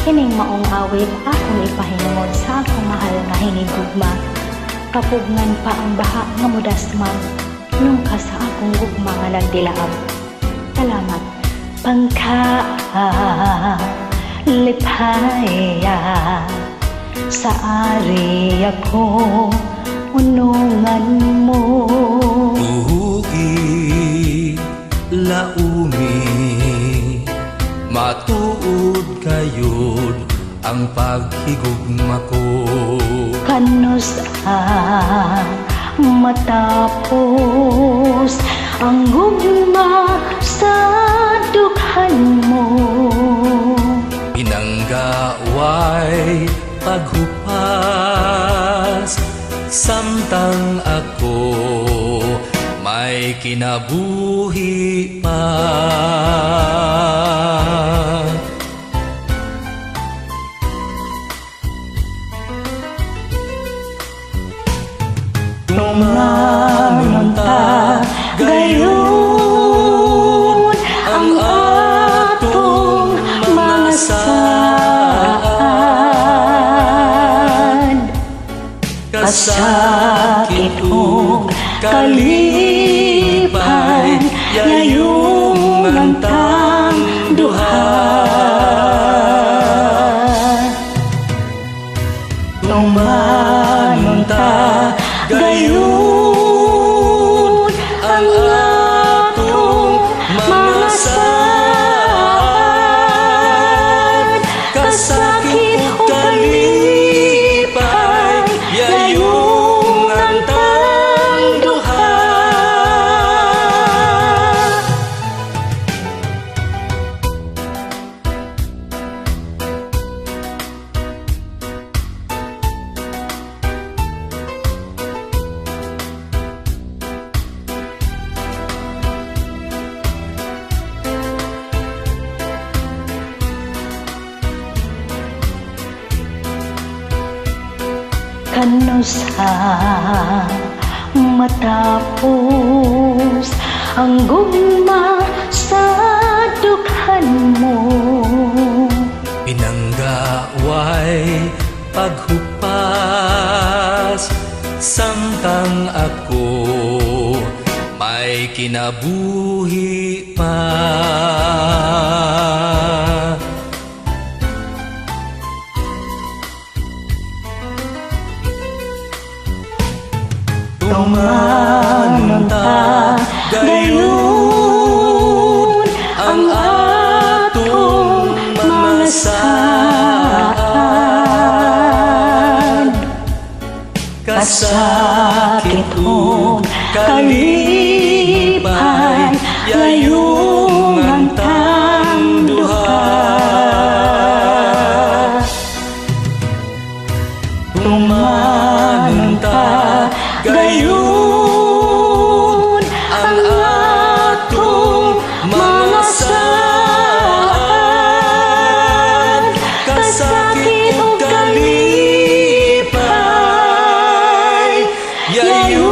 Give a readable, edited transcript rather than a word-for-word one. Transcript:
Kining maong awit akong ipahingod sa akong mahal nga hinigugma. Kapugnan pa ang baha nga mudasman, nung ka sa akong gugma nga nagdilaab. Salamat. Pangka lipaya sa ari ako unungan mo. Uhi laumi matuod kayod ang paghigugma ko. Kanus matapos ang gugma sa dukhan mo. Pinanggaway paghupas samtang ako may kinabuhi pa. Tumangon ta gayon ang atong mga saad. Kasakit o kalipay yayong ang tang duha. Tumangon ta gayon ang atong mga saad. Kasakit o kalipay yayong ang tang duha. Kanusa matapos ang gugma sa dukhan mo. Pinanggaway paghupas samtang ako may kinabuhi pa. Tumangon ta gayon ang atong mga saad. Kasakit o kalipay yayong ang tang duha. Tumangon ta gayon ang atong mga saad. Kasakit o kalipay yayong